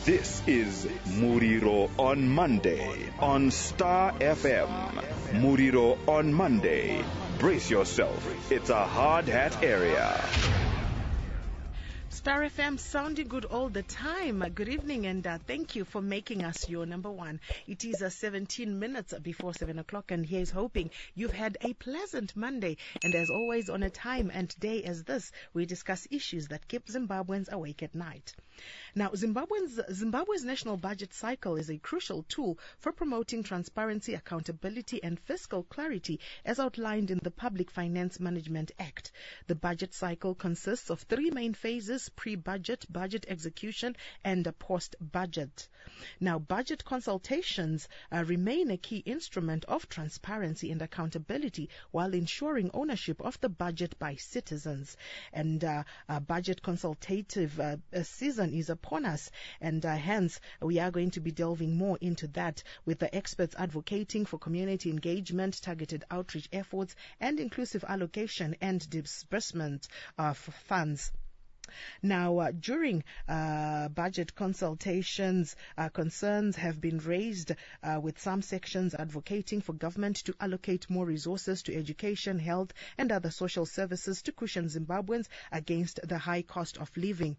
This is Muriro on Monday on Star FM. Muriro on Monday. Brace yourself. It's a hard hat area. Star FM sounding good all the time. Good evening and thank you for making us your number one. It is 17 minutes before 7 o'clock and here's hoping you've had a pleasant Monday. And as always, on a time and day as this, we discuss issues that keep Zimbabweans awake at night. Now, Zimbabwe's national budget cycle is a crucial tool for promoting transparency, accountability and fiscal clarity as outlined in the Public Finance Management Act. The budget cycle consists of three main phases: pre-budget, budget execution and post-budget. Now, budget consultations remain a key instrument of transparency and accountability while ensuring ownership of the budget by citizens. And budget consultative season is upon us, and hence we are going to be delving more into that with the experts advocating for community engagement, targeted outreach efforts and inclusive allocation and disbursement of funds. Now, during budget consultations, concerns have been raised with some sections advocating for government to allocate more resources to education, health and other social services to cushion Zimbabweans against the high cost of living.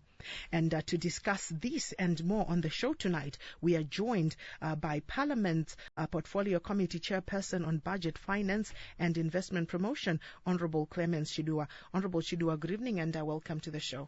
And to discuss this and more on the show tonight, we are joined by Parliament's Portfolio Committee Chairperson on Budget, Finance and Investment Promotion, Honorable Clemens Chidua. Honorable Chidua, good evening and welcome to the show.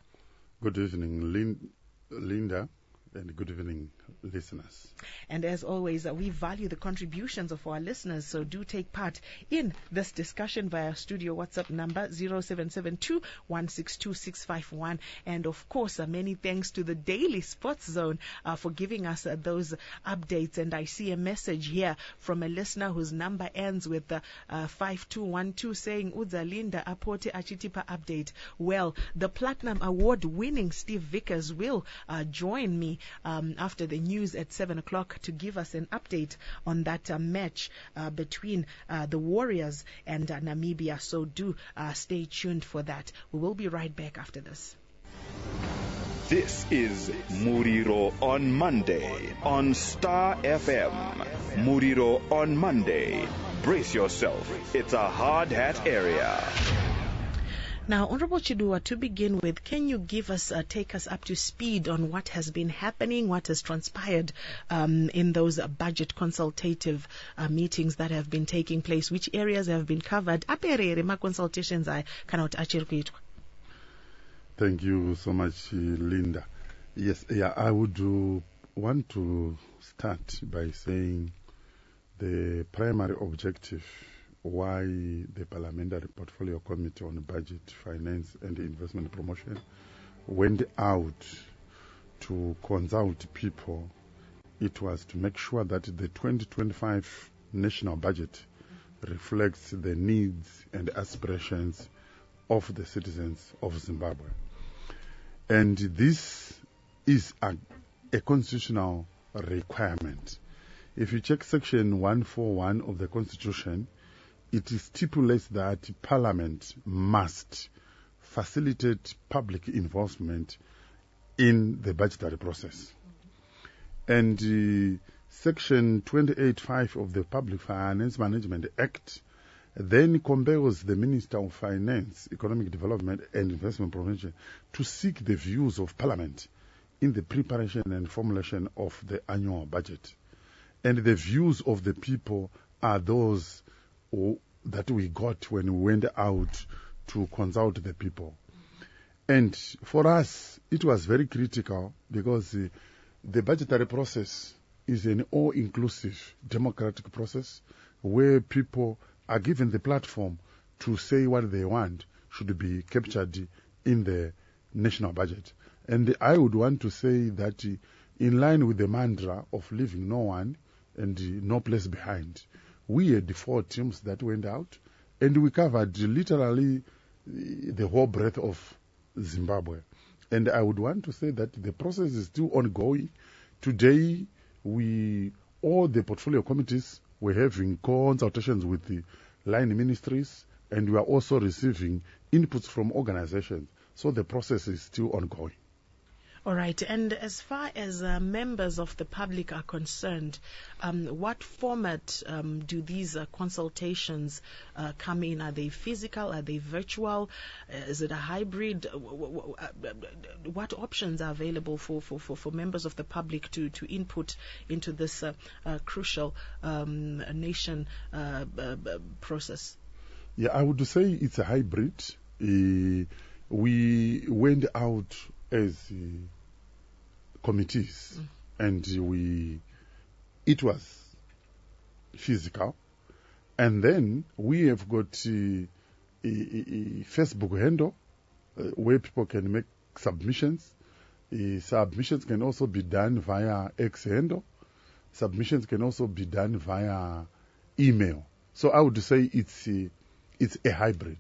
Good evening, Linda, and good evening, listeners. And as always, we value the contributions of our listeners, so do take part in this discussion via studio WhatsApp number 0772-162-651. And of course, many thanks to the Daily Sports Zone for giving us those updates. And I see a message here from a listener whose number ends with 5212 saying, Udza Linda Apote Achitipa update. Well, the Platinum Award winning Steve Vickers will join me after the news at 7 o'clock to give us an update on that match between the Warriors and Namibia. So do stay tuned for that. We will be right back after this. This is Muriro on Monday on Star FM. Muriro on Monday. Brace yourself. It's a hard hat area. Now, Honorable Chidua, to begin with, can you give us, take us up to speed on what has been happening, what has transpired in those budget consultative meetings that have been taking place? Which areas have been covered? Consultations cannot actually. Thank you so much, Linda. Yes, I would want to start by saying the primary objective why the Parliamentary Portfolio Committee on Budget, Finance and Investment Promotion went out to consult people. It was to make sure that the 2025 national budget reflects the needs and aspirations of the citizens of Zimbabwe. And this is a constitutional requirement. If you check section 141 of the Constitution, it stipulates that Parliament must facilitate public involvement in the budgetary process. And Section 28.5 of the Public Finance Management Act then compels the Minister of Finance, Economic Development and Investment Promotion to seek the views of Parliament in the preparation and formulation of the annual budget. And the views of the people are those that we got when we went out to consult the people. And for us, it was very critical because the budgetary process is an all-inclusive democratic process where people are given the platform to say what they want should be captured in the national budget. And I would want to say that in line with the mantra of leaving no one and no place behind, we had 4 teams that went out, and we covered literally the whole breadth of Zimbabwe. And I would want to say that the process is still ongoing. Today, all the portfolio committees were having consultations with the line ministries, and we are also receiving inputs from organizations. So the process is still ongoing. All right. And as far as members of the public are concerned, what format do these consultations come in? Are they physical? Are they virtual? Is it a hybrid? What options are available for members of the public to input into this crucial nation process? Yeah, I would say it's a hybrid. We went out as committees, and it was physical, and then we have got a Facebook handle where people can make submissions. Submissions can also be done via X handle. Submissions can also be done via email. So I would say it's a hybrid,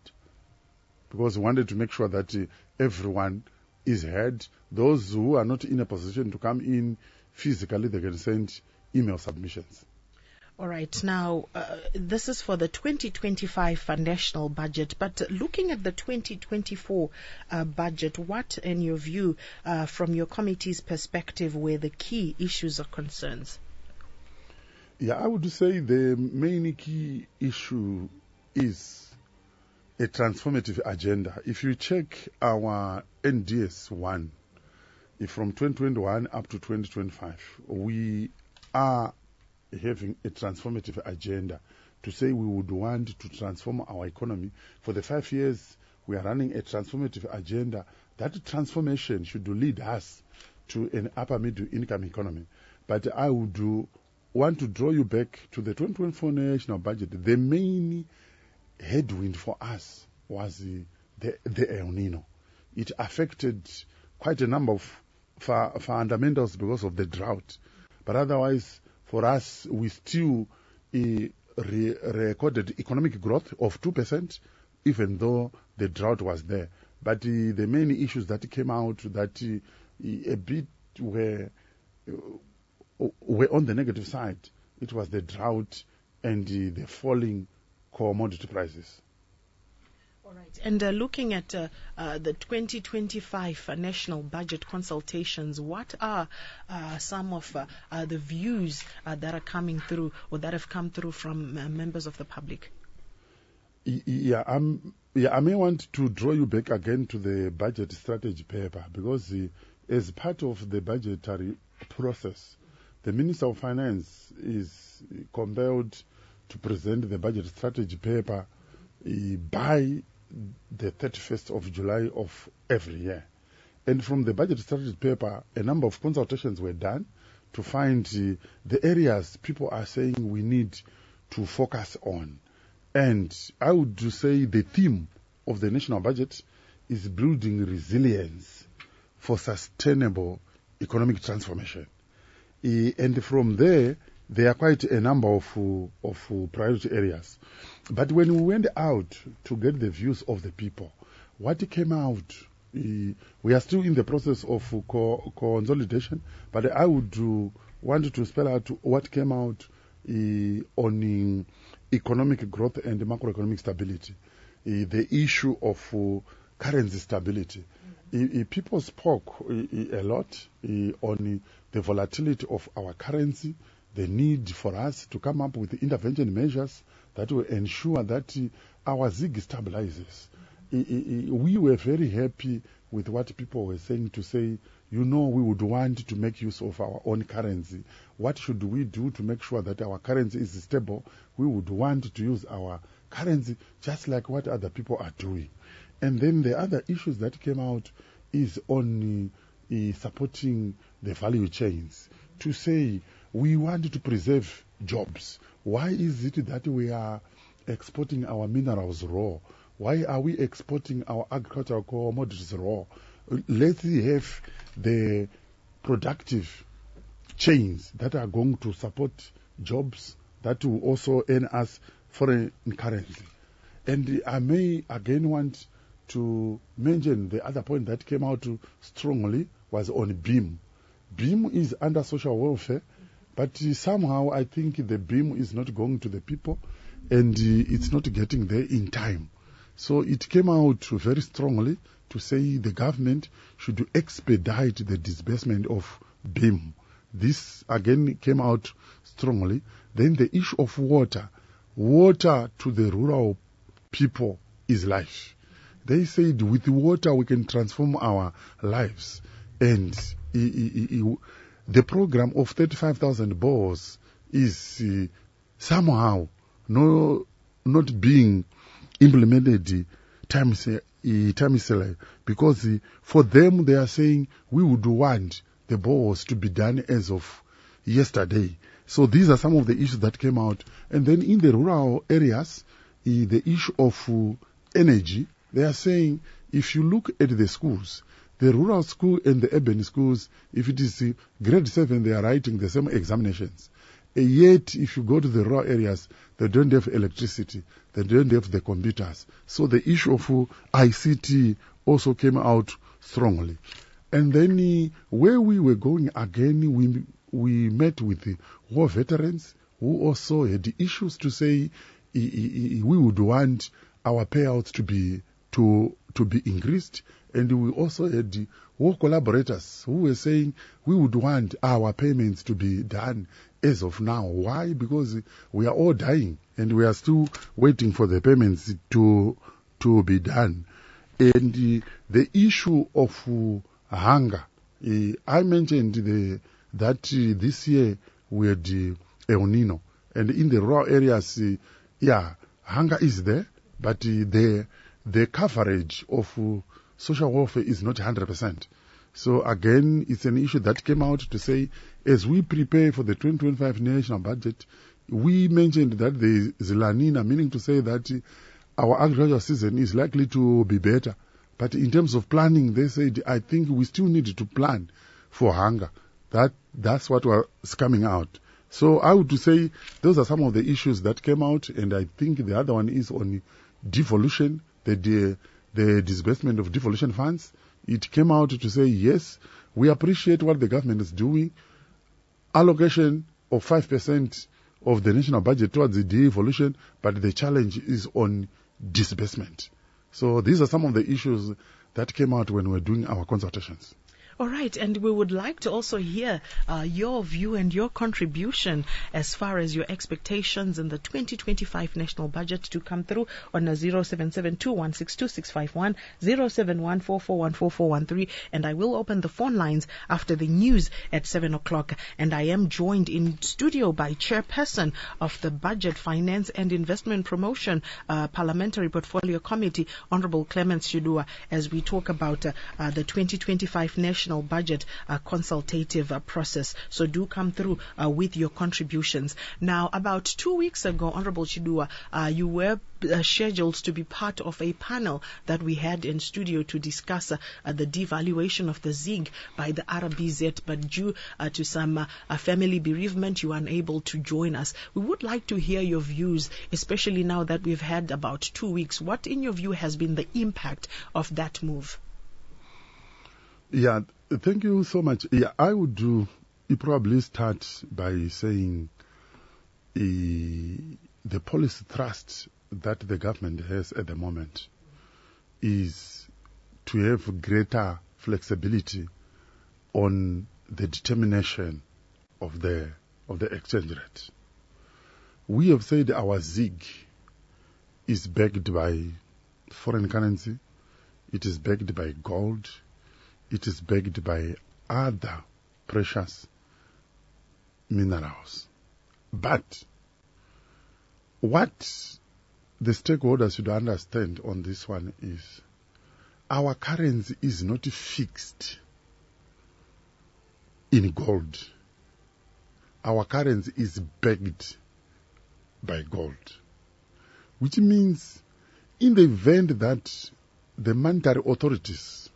because we wanted to make sure that everyone is heard. Those who are not in a position to come in physically, they can send email submissions. All right. Now, this is for the 2025 national budget, but looking at the 2024 budget, what, in your view, from your committee's perspective, were the key issues or concerns? Yeah, I would say the main key issue is a transformative agenda. If you check our NDS 1, from 2021 up to 2025, we are having a transformative agenda to say we would want to transform our economy. For the 5 years, we are running a transformative agenda. That transformation should lead us to an upper middle income economy. But I would want to draw you back to the 2024 national budget. The main headwind for us was the El Nino. It affected quite a number of fundamentals because of the drought. But otherwise, for us, we still recorded economic growth of 2%, even though the drought was there. But the main issues that came out that a bit were on the negative side. It was the drought and the falling commodity prices. All right. And looking at the 2025 national budget consultations, what are some of the views that are coming through or that have come through from members of the public? Yeah, I may want to draw you back again to the budget strategy paper, because as part of the budgetary process, the Minister of Finance is compelled to present the budget strategy paper by the 31st of July of every year. And from the budget strategy paper, a number of consultations were done to find the areas people are saying we need to focus on. And I would say the theme of the national budget is building resilience for sustainable economic transformation. And from there are quite a number of priority areas. But when we went out to get the views of the people, what came out, we are still in the process of consolidation, but I would want to spell out what came out on economic growth and macroeconomic stability, the issue of currency stability. People spoke a lot on the volatility of our currency, the need for us to come up with intervention measures that will ensure that our ZiG stabilizes. We were very happy with what people were saying, to say, we would want to make use of our own currency. What should we do to make sure that our currency is stable? We would want to use our currency just like what other people are doing. And then the other issues that came out is on supporting the value chains, to say we want to preserve jobs. Why is it that we are exporting our minerals raw? Why are we exporting our agricultural commodities raw? Let's have the productive chains that are going to support jobs that will also earn us foreign currency. And I may again want to mention the other point that came out strongly was on BEAM. BEAM is under social welfare, but somehow I think the BEAM is not going to the people and it's not getting there in time. So it came out very strongly to say the government should expedite the disbursement of BIM. This again came out strongly. Then the issue of water. Water to the rural people is life. They said with water we can transform our lives. And the program of 35,000 bores is somehow not being implemented timely, because for them they are saying we would want the bores to be done as of yesterday. So these are some of the issues that came out. And then in the rural areas, the issue of energy, they are saying if you look at the schools, the rural school and the urban schools, if it is grade 7, they are writing the same examinations. Yet, if you go to the rural areas, they don't have electricity, they don't have the computers. So the issue of ICT also came out strongly. And then where we were going again, we met with the war veterans who also had issues to say we would want our payouts to be increased. And we also had the war collaborators who were saying we would want our payments to be done as of now. Why? Because we are all dying and we are still waiting for the payments to be done. And the issue of hunger, I mentioned that this year we had El Nino, and in the rural areas, hunger is there, but the coverage of social welfare is not 100%. So again, it's an issue that came out to say, as we prepare for the 2025 national budget, we mentioned that there is La Nina, meaning to say that our agricultural season is likely to be better. But in terms of planning, they said, I think we still need to plan for hunger. That's what was coming out. So I would say those are some of the issues that came out, and I think the other one is on devolution, the disbursement of devolution funds. It came out to say, yes, we appreciate what the government is doing. Allocation of 5% of the national budget towards the devolution, but the challenge is on disbursement. So these are some of the issues that came out when we were doing our consultations. All right, and we would like to also hear your view and your contribution as far as your expectations in the 2025 national budget to come through on 0772162651, 0714414413, and I will open the phone lines after the news at 7 o'clock. And I am joined in studio by Chairperson of the Budget, Finance and Investment Promotion Parliamentary Portfolio Committee, Honorable Clemens Shidua, as we talk about the 2025 national budget consultative process. So do come through with your contributions. Now, about 2 weeks ago, Honorable Chidua, you were scheduled to be part of a panel that we had in studio to discuss the devaluation of the ZiG by the RBZ, but due to some family bereavement, you were unable to join us. We would like to hear your views, especially now that we've had about 2 weeks. What, in your view, has been the impact of that move? Yeah, thank you so much. Yeah, I would probably start by saying the policy thrust that the government has at the moment is to have greater flexibility on the determination of the exchange rate. We have said our ZiG is backed by foreign currency, it is backed by gold, it is backed by other precious minerals. But what the stakeholders should understand on this one is our currency is not fixed in gold. Our currency is backed by gold, which means in the event that the monetary authorities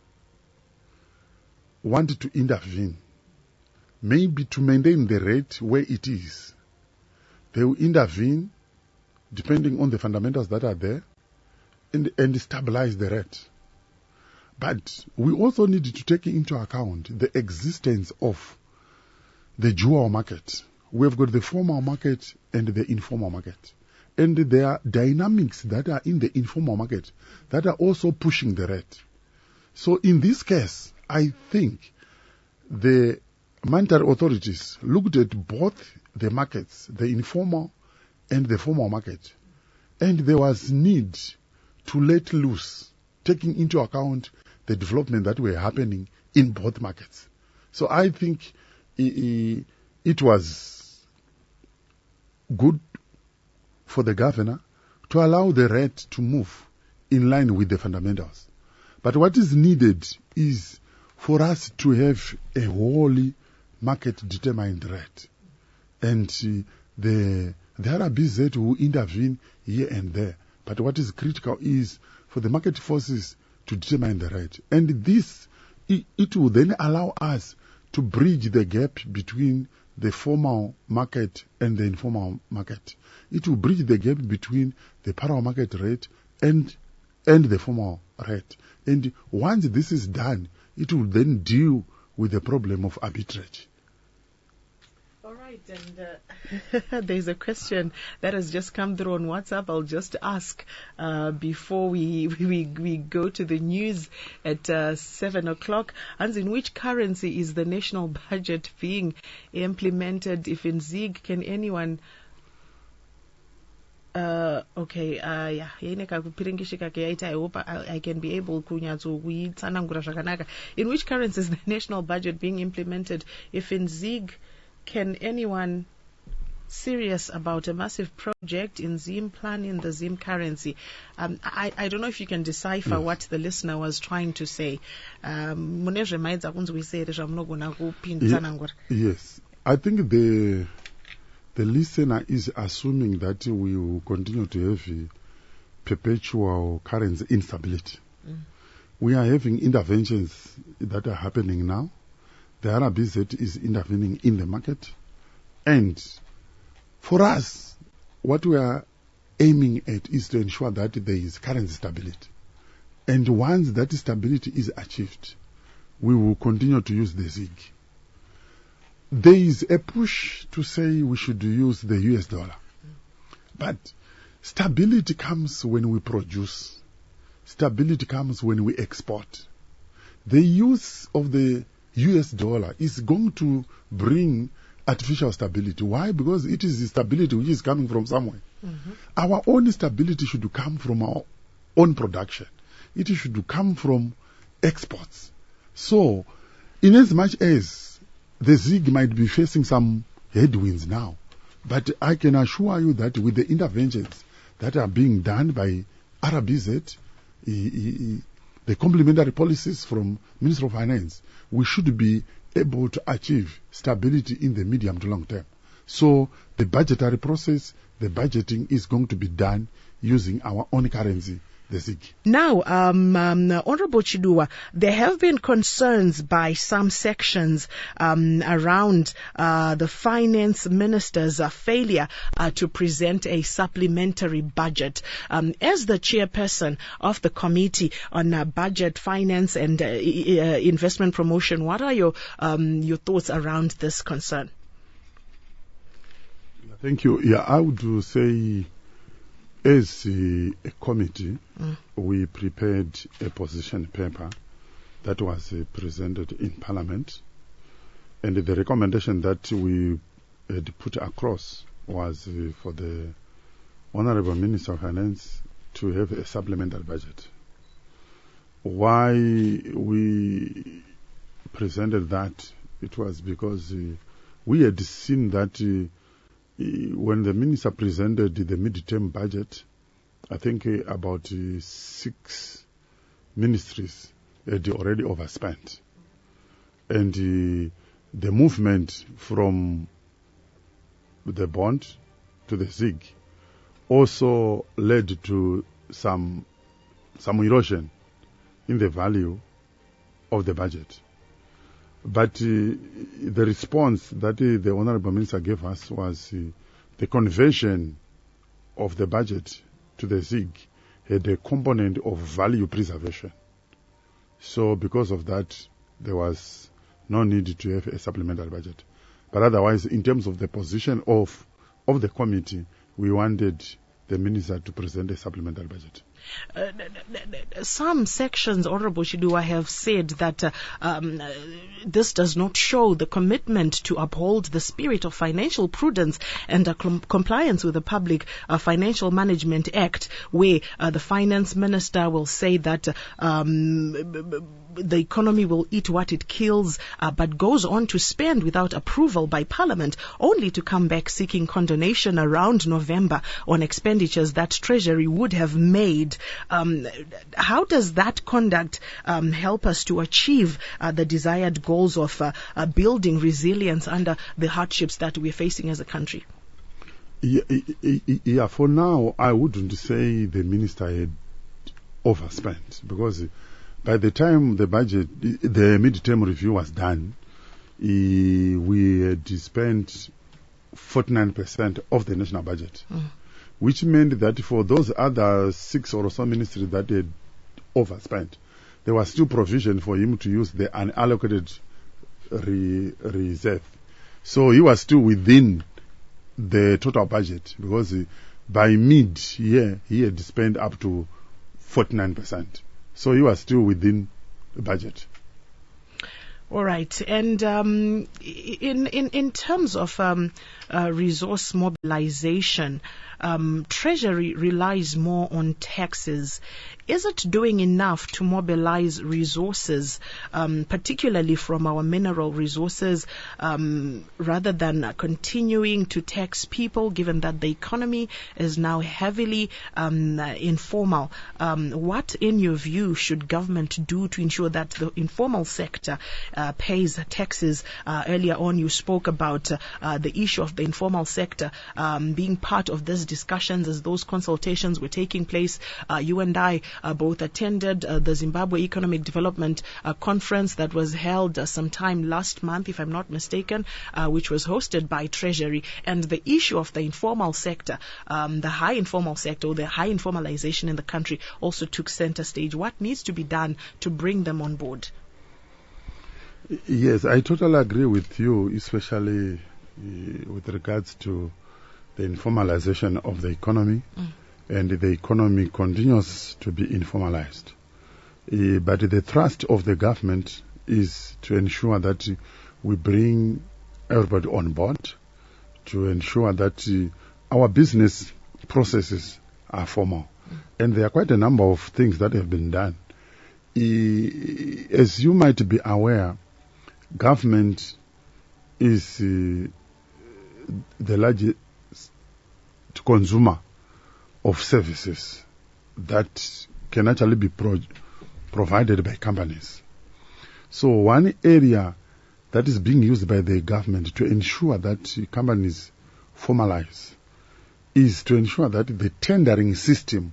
want to intervene, maybe to maintain the rate where it is, they will intervene depending on the fundamentals that are there and stabilize the rate. But we also need to take into account the existence of the dual market. We've got the formal market and the informal market. And there are dynamics that are in the informal market that are also pushing the rate. So in this case, I think the monetary authorities looked at both the markets, the informal and the formal market, and there was need to let loose, taking into account the development that were happening in both markets. So I think it was good for the governor to allow the rate to move in line with the fundamentals. But what is needed is for us to have a wholly market-determined rate. And the RBZ will intervene here and there. But what is critical is for the market forces to determine the rate. And this, it will then allow us to bridge the gap between the formal market and the informal market. It will bridge the gap between the parallel market rate and the formal rate. And once this is done, it will then deal with the problem of arbitrage. All right, and there's a question that has just come through on WhatsApp. I'll just ask before we go to the news at 7 o'clock. Hans, in which currency is the national budget being implemented? If in ZiG, can anyone... I hope I can be able to. In which currency is the national budget being implemented? If in ZiG, can anyone serious about a massive project in Zim planning the Zim currency? I don't know if you can decipher what the listener was trying to say. Yes, I think the listener is assuming that we will continue to have perpetual currency instability. We are having interventions that are happening now. The RBZ is intervening in the market. And for us, what we are aiming at is to ensure that there is currency stability. And once that stability is achieved, we will continue to use the ZiG. There is a push to say we should use the US dollar. But stability comes when we produce. Stability comes when we export. The use of the US dollar is going to bring artificial stability. Why? Because it is the stability which is coming from somewhere. Our own stability should come from our own production. It should come from exports. So, in as much as the ZiG might be facing some headwinds now, but I can assure you that with the interventions that are being done by RBZ, the complementary policies from Minister of Finance, we should be able to achieve stability in the medium to long term. So the budgetary process, the budgeting is going to be done using our own currency, the ZiG. Now, Honorable Chidua, there have been concerns by some sections around the finance minister's failure to present a supplementary budget. As the chairperson of the Committee on Budget, Finance and Investment Promotion, what are your thoughts around this concern? Thank you. Yeah, I would say, as a committee, we prepared a position paper that was presented in Parliament, and the recommendation that we had put across was for the Honorable Minister of Finance to have a supplementary budget. Why we presented that, it was because we had seen that when the minister presented the mid-term budget, I think about 6 ministries had already overspent. And the movement from the bond to the ZiG also led to some erosion in the value of the budget. But the response that the Honorable Minister gave us was the conversion of the budget to the ZiG had a component of value preservation. So because of that, there was no need to have a supplementary budget. But otherwise, in terms of the position of the committee, we wanted the minister to present a supplementary budget. some sections, Honorable Shidua, have said that this does not show the commitment to uphold the spirit of financial prudence and compliance with the Public Financial Management Act, where the finance minister will say that the economy will eat what it kills, but goes on to spend without approval by Parliament, only to come back seeking condonation around November on expenditures that Treasury would have made. How does that conduct help us to achieve the desired goals of building resilience under the hardships that we're facing as a country? Yeah, for now, I wouldn't say the minister had overspent, because by the time the budget, the mid-term review was done, we had spent 49% of the national budget, which meant that for those other 6 or so ministries that had overspent, there was still provision for him to use the unallocated reserve. So he was still within the total budget, because by mid-year he had spent up to 49%. So he was still within the budget. All right. And in terms of resource mobilization, Treasury relies more on taxes. Is it doing enough to mobilize resources, particularly from our mineral resources, rather than continuing to tax people, given that the economy is now heavily informal? What, in your view, should government do to ensure that the informal sector pays taxes? Earlier on, you spoke about the issue of the informal sector being part of these discussions as those consultations were taking place. You and I both attended the Zimbabwe Economic Development Conference that was held sometime last month, if I'm not mistaken, which was hosted by Treasury. And the issue of the informal sector, the high informal sector, or the high informalization in the country, also took center stage. What needs to be done to bring them on board? Yes, I totally agree with you, especially with regards to the informalization of the economy. And the economy continues to be informalized. But the thrust of the government is to ensure that we bring everybody on board, to ensure that our business processes are formal. And there are quite a number of things that have been done. As you might be aware, government is the largest consumer of services that can actually be provided by companies. So one area that is being used by the government to ensure that companies formalize is to ensure that the tendering system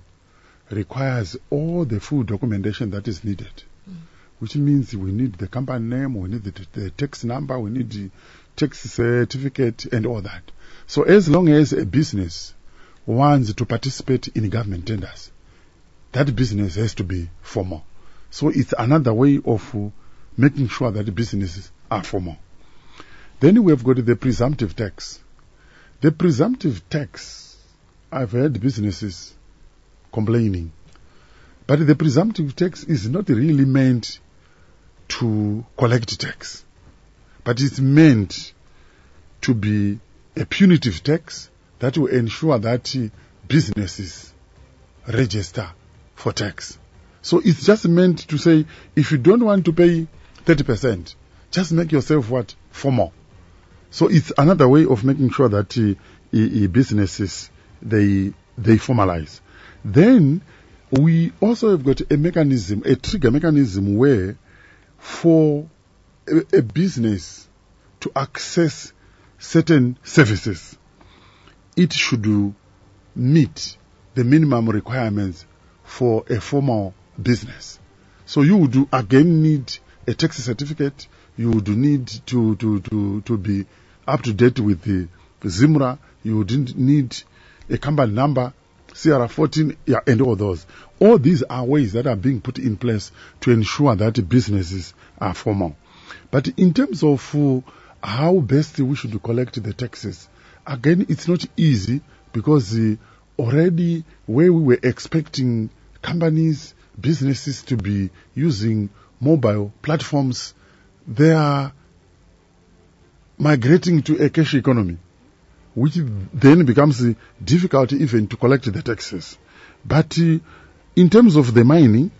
requires all the full documentation that is needed, which means we need the company name, we need the tax number, we need the tax certificate and all that. So as long as a business wants to participate in government tenders, that business has to be formal. So it's another way of making sure that the businesses are formal. Then we have got the presumptive tax. The presumptive tax, I've heard businesses complaining, but the presumptive tax is not really meant to collect tax, but it's meant to be a punitive tax that will ensure that businesses register for tax. So it's just meant to say, if you don't want to pay 30%, just make yourself what? Formal. So it's another way of making sure that businesses, they formalize. Then we also have got a mechanism, a trigger mechanism, where for a business to access certain services, it should meet the minimum requirements for a formal business. So you would again need a tax certificate. You would need to be up to date with the ZIMRA. You would need a company number, CR14, and all those. All these are ways that are being put in place to ensure that businesses are formal. But in terms of how best we should collect the taxes, again, it's not easy, because already where we were expecting companies, businesses to be using mobile platforms. They are migrating to a cash economy, which then becomes difficult even to collect the taxes. But in terms of the mining,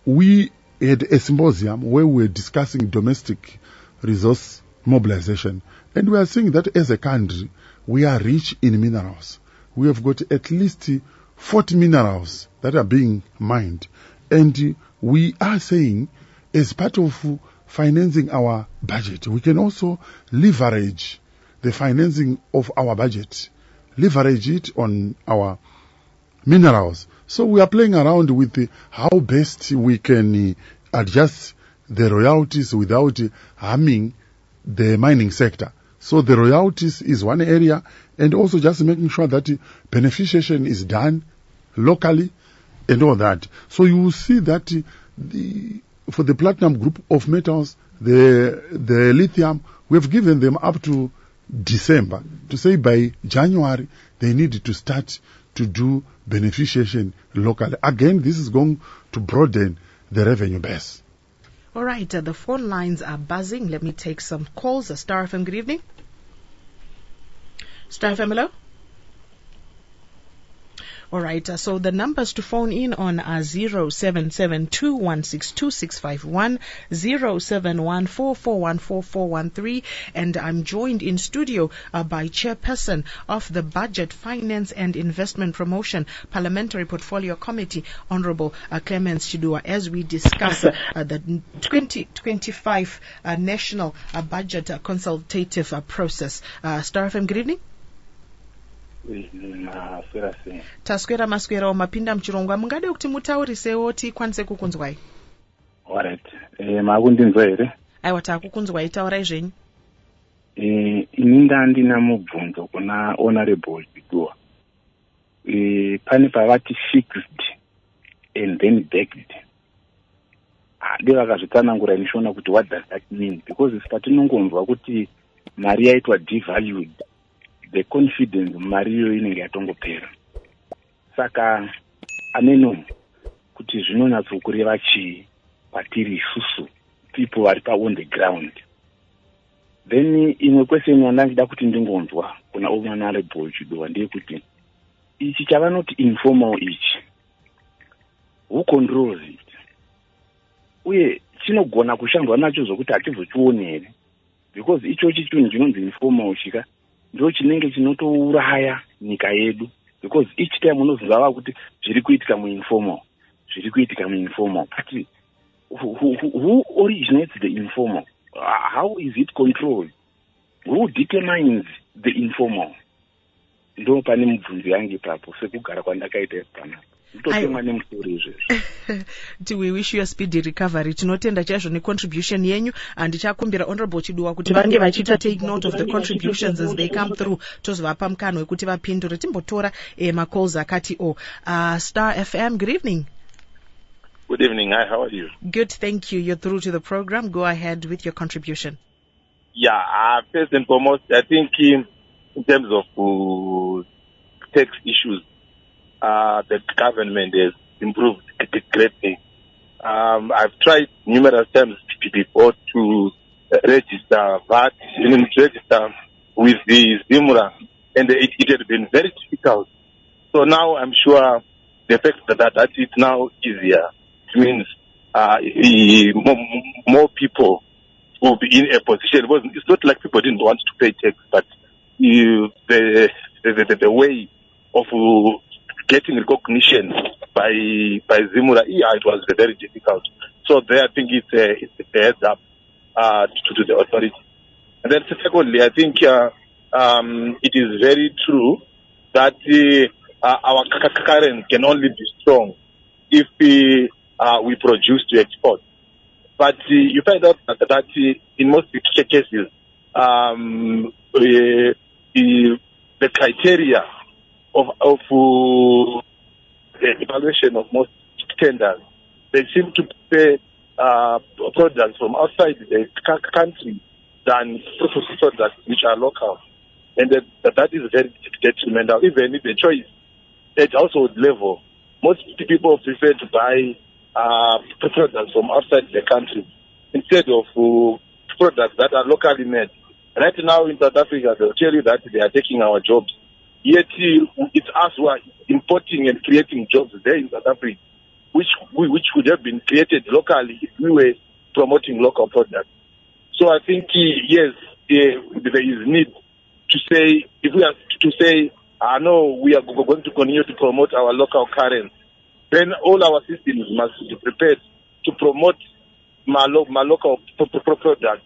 we had a symposium where we were discussing domestic resource mobilization. And we are saying that as a country, we are rich in minerals. We have got at least 40 minerals that are being mined. And we are saying, as part of financing our budget, we can also leverage the financing of our budget, leverage it on our minerals. So we are playing around with how best we can adjust the royalties without harming the mining sector. So the royalties is one area, and also just making sure that beneficiation is done locally and all that. So you will see that for the platinum group of metals, the lithium, we have given them up to December to say by January they need to start to do beneficiation locally. Again, this is going to broaden the revenue base. All right, the phone lines are buzzing. Let me take some calls. Star FM, good evening. Star FM, hello? All right, so the numbers to phone in on are 0772162651, 0714414413, and I'm joined in studio by Chairperson of the Budget, Finance and Investment Promotion Parliamentary Portfolio Committee, Honorable Clemens Chidua, as we discuss the 2025 National Budget Consultative Process. Star FM, good evening. Taswera maswera mapinda mchirongwa mungade kuti mutaurisewo tikwanise kukunzwai. Alright. Makundinzwa here? Aiwa takukunzwai, taurai zvenyu. Ini ndina mubvunzo kuna Honorable Chidua. Pane pavati fixed and then backed. Vakazvitsanangura inishona kuti what does that mean? Because patinongomva kuti mari yaitwa devalued, the confidence mariyo inenge yatongopera. Saka ameno kuti zvinonyatsokureva chii patiri isusu people vari on the ground. Then imwe question yandangida kuti ndingonzwa kuna Honorable Chidua ndeyekuti ichi chavanoti informal ichi, who controls it? Uye chinogona kushandwa nacho zvokuti hatizochione here, because ichochi chinhu chinonzi informal chika ndo chinenge chinotouraya nyika yedu, because each time unozova kuti zviri kuitika muinformal, zviri kuitika muinformal. But who originates the informal? How is it controlled? Who determines the informal? Ndo pane mubvunzo yangu ipapo sekugara kwandakaita panapa. We wish you a speedy recovery. Tinotenda chaizvo necontribution yenyu, and ndichakumbira Honorable Chidua kuti vange vachita take note of the contributions as they come through. Tozovapa mukana wekuti vapindure. Timbotora macalls akati Star FM, good evening. Good evening. Hi, how are you? Good, thank you. You're through to the program. Go ahead with your contribution. Yeah, first and foremost, I think in terms of tax issues, the government has improved greatly. I've tried numerous times before to register VAT, register with the ZIMRA, and it had been very difficult. So now I'm sure the fact that it's now easier, it means more people will be in a position. It's not like people didn't want to pay tax, but the way of getting recognition by ZIMRA, it was very difficult. So there, I think it's a heads up to the authority. And then secondly, I think it is very true that our currency can only be strong if we produce to export. But you find out that in most cases, the criteria of the evaluation of most tenders, they seem to pay products from outside the country than products which are local. And that is very detrimental. Even if the choice at household level most people prefer to buy products from outside the country instead of products that are locally made. Right now in South Africa, they'll tell you that they are taking our jobs. Yet it's us who are importing and creating jobs there in South Africa, which could have been created locally if we were promoting local products. So I think, yes, there is need to say, if we are to say, no, we are going to continue to promote our local currency, then all our systems must be prepared to promote my local products.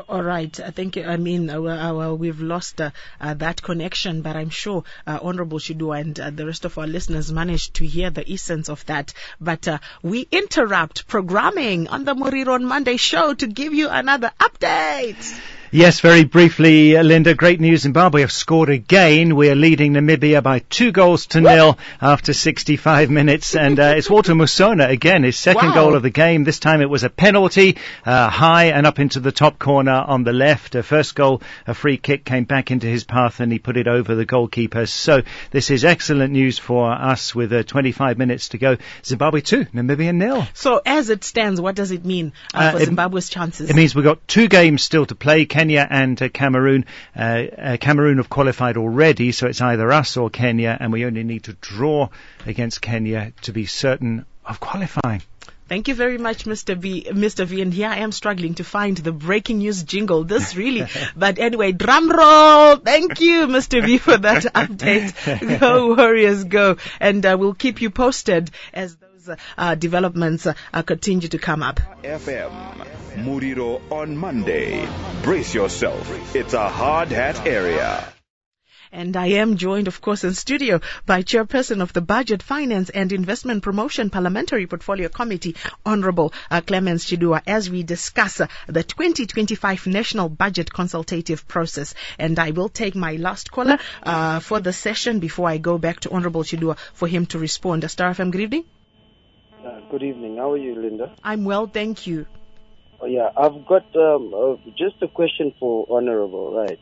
All right. Thank you. I mean, we've lost that connection, but I'm sure Honorable Chidua and the rest of our listeners managed to hear the essence of that. But we interrupt programming on the Muriro on Monday show to give you another update. Yes, very briefly, Linda, great news. Zimbabwe have scored again. We are leading Namibia by 2-0 after 65 minutes. And it's Walter Musona again, his second goal of the game. This time it was a penalty, high and up into the top corner on the left. First goal, a free kick came back into his path and he put it over the goalkeeper. So this is excellent news for us with 25 minutes to go. Zimbabwe 2, Namibia 0. So as it stands, what does it mean for Zimbabwe's chances? It means we've got 2 games still to play. Kenya and Cameroon. Cameroon have qualified already, so it's either us or Kenya, and we only need to draw against Kenya to be certain of qualifying. Thank you very much, Mr. V. And here I am struggling to find the breaking news jingle. This really, but anyway, drum roll. Thank you, Mr. V, for that update. Go Warriors, go. And we'll keep you posted as those developments continue to come up. FM, Muriro on Monday. Brace yourself. It's a hard hat area. And I am joined, of course, in studio by Chairperson of the Budget, Finance and Investment Promotion Parliamentary Portfolio Committee, Honorable Clemens Chidua, as we discuss the 2025 National Budget Consultative Process. And I will take my last caller for the session before I go back to Honorable Chidua for him to respond. Star FM, good evening. Good evening. How are you, Linda? I'm well, thank you. Oh, yeah, I've got just a question for Honorable, right?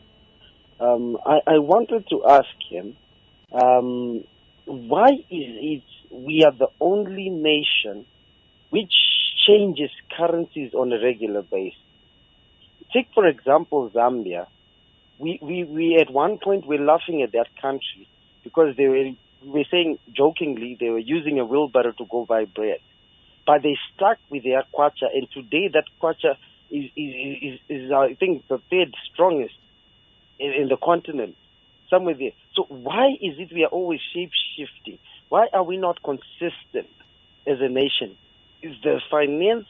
I wanted to ask him, why is it we are the only nation which changes currencies on a regular basis? Take, for example, Zambia. We at one point were laughing at that country because we were saying jokingly they were using a wheelbarrow to go buy bread. But they stuck with their kwacha, and today that kwacha is I think, the third strongest in the continent, somewhere there. So why is it we are always shape-shifting? Why are we not consistent as a nation? Is the finance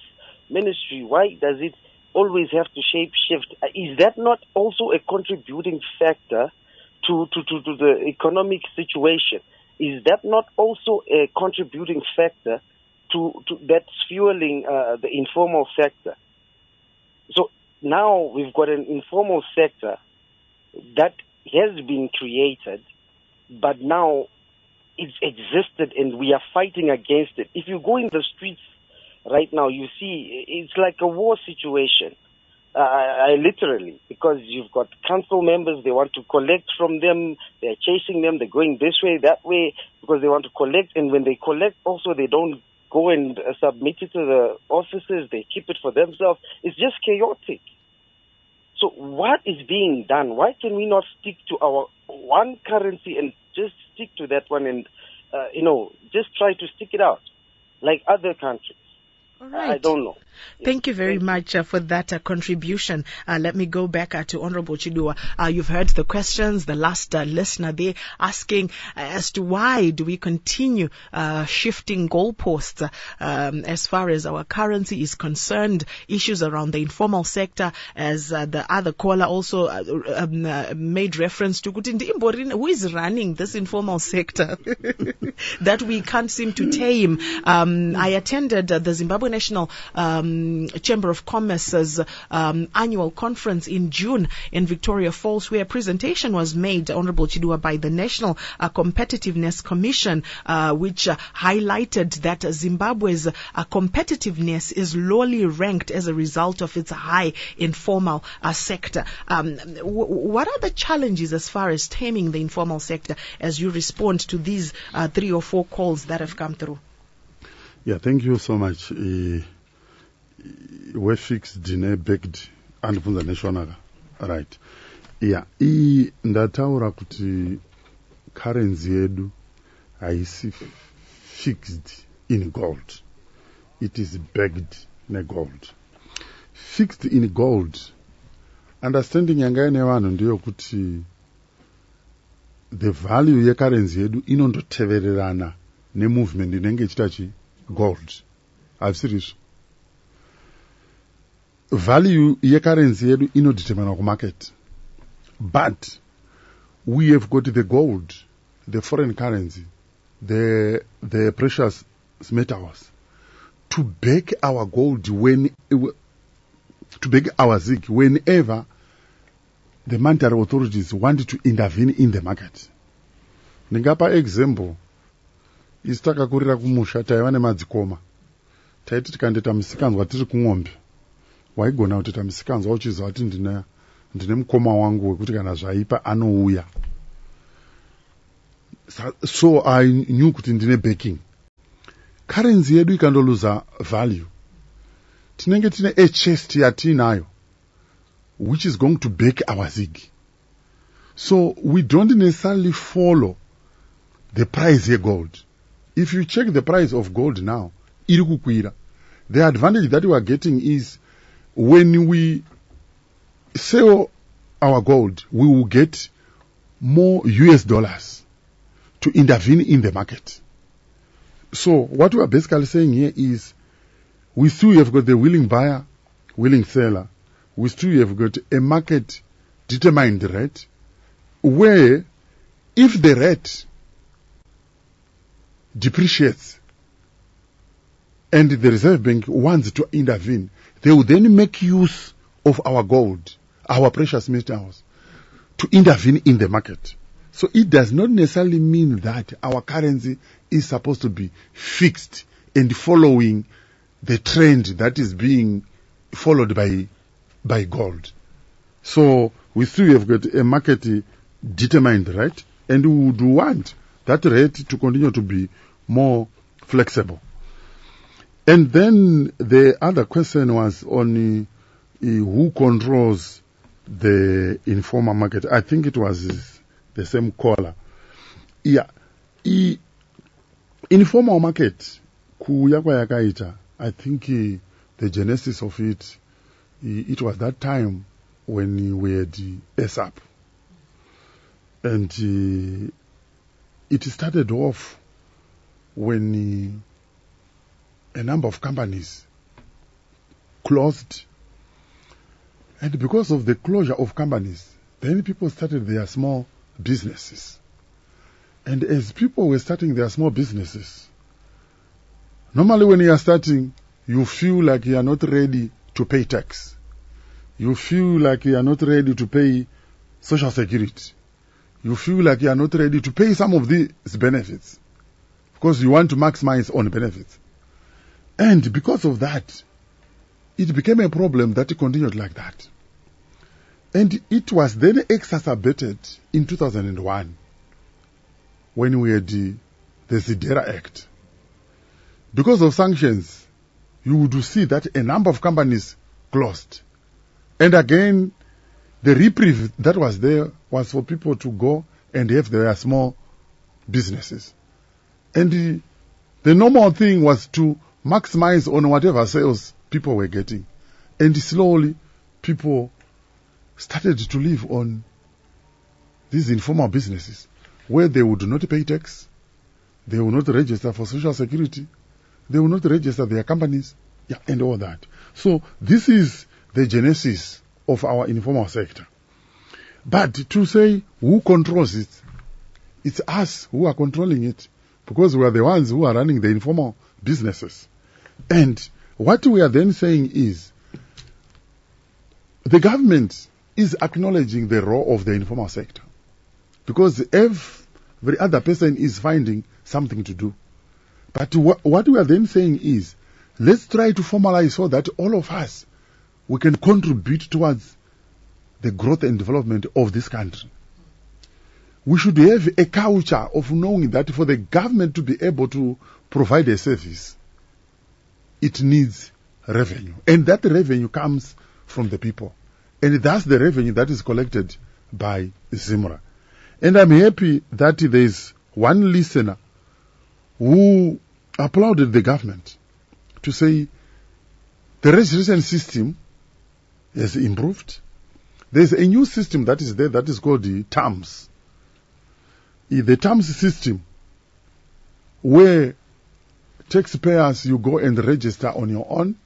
ministry, why does it always have to shape-shift? Is that not also a contributing factor to the economic situation? Is that not also a contributing factor to that's fueling the informal sector? So now we've got an informal sector that has been created, but now it's existed and we are fighting against it. If you go in the streets right now, you see it's like a war situation. Literally, because you've got council members, they want to collect from them, they're chasing them, they're going this way, that way, because they want to collect, and when they collect also they don't go and submit it to the offices, they keep it for themselves. It's just chaotic. So what is being done? Why can we not stick to our one currency and just stick to that one and, just try to stick it out like other countries? All right. I don't know. Thank you very much for that contribution. Let me go back to Honorable Chidua. You've heard the questions, the last listener there asking as to why do we continue shifting goalposts as far as our currency is concerned, issues around the informal sector, as the other caller also made reference to who is running this informal sector that we can't seem to tame. I attended the Zimbabwean International Chamber of Commerce's annual conference in June in Victoria Falls, where a presentation was made, Honorable Chidua, by the National Competitiveness Commission, which highlighted that Zimbabwe's competitiveness is lowly ranked as a result of its high informal sector. What are the challenges as far as taming the informal sector as you respond to these 3 or 4 calls that have come through? Yeah, thank you so much. We fixed dine begged and from the national right. Yeah, ndataura kuti currency yedu haisi fixed in gold. It is backed in gold. Fixed in gold. Understanding yanga ine vanhu ndiyo kuti the value ye currency yedu inondotevererana ne movement inenge ichita gold. I've seen this. Value ye currency yedu inodetermine ku market. But we have got the gold, the foreign currency, the precious metals to back our gold to back our ZiG whenever the monetary authorities want to intervene in the market. Ndingapa example, istakakurira kumusha taiva nemadzikoma. Taiti tikandeta musikanzwa tiri kumombe. Waigona kuteta musikanzwa uchiziva kuti ndine mukoma wangu wekuti kana zvaipa anouya. So I knew kuti ndine backing. Currency yedu ikandoluza value. Tinenge tine a chest yatinayo which is going to back our ZiG. So we don't necessarily follow the price of gold. If you check the price of gold now, iri kukwira. The advantage that we are getting is when we sell our gold, we will get more US dollars to intervene in the market. So what we are basically saying here is we still have got the willing buyer, willing seller. We still have got a market determined rate where if the rate depreciates and the Reserve Bank wants to intervene, they will then make use of our gold, our precious metals, to intervene in the market. So it does not necessarily mean that our currency is supposed to be fixed and following the trend that is being followed by gold. So we still have got a market determined rate, and we would want that rate to continue to be more flexible. And then the other question was on who controls the informal market. I think it was the same caller. Yeah, informal market kuya kwa yakaita. I think the genesis of it was that time when we had ASAP. And it started off when a number of companies closed. And because of the closure of companies, then people started their small businesses. And as people were starting their small businesses, normally when you are starting, you feel like you are not ready to pay tax. You feel like you are not ready to pay social security. You feel like you are not ready to pay some of these benefits because you want to maximize on benefits. And because of that, it became a problem that continued like that. And it was then exacerbated in 2001 when we had the Zidera Act. Because of sanctions, you would see that a number of companies closed. And again, the reprieve that was there was for people to go and have their small businesses. And the normal thing was to maximize on whatever sales people were getting. And slowly, people started to live on these informal businesses where they would not pay tax, they would not register for social security, they would not register their companies, and all that. So this is the genesis of our informal sector. But to say who controls it, it's us who are controlling it because we are the ones who are running the informal businesses. And what we are then saying is the government is acknowledging the role of the informal sector, because every other person is finding something to do. But what we are then saying is, let's try to formalize so that all of us, we can contribute towards the growth and development of this country. We should have a culture of knowing that for the government to be able to provide a service, it needs revenue. And that revenue comes from the people. And that's the revenue that is collected by Zimra. And I'm happy that there is one listener who applauded the government to say the registration system has improved. There's a new system that is there that is called the TAMS. The TAMS system, where taxpayers, you go and register on your own,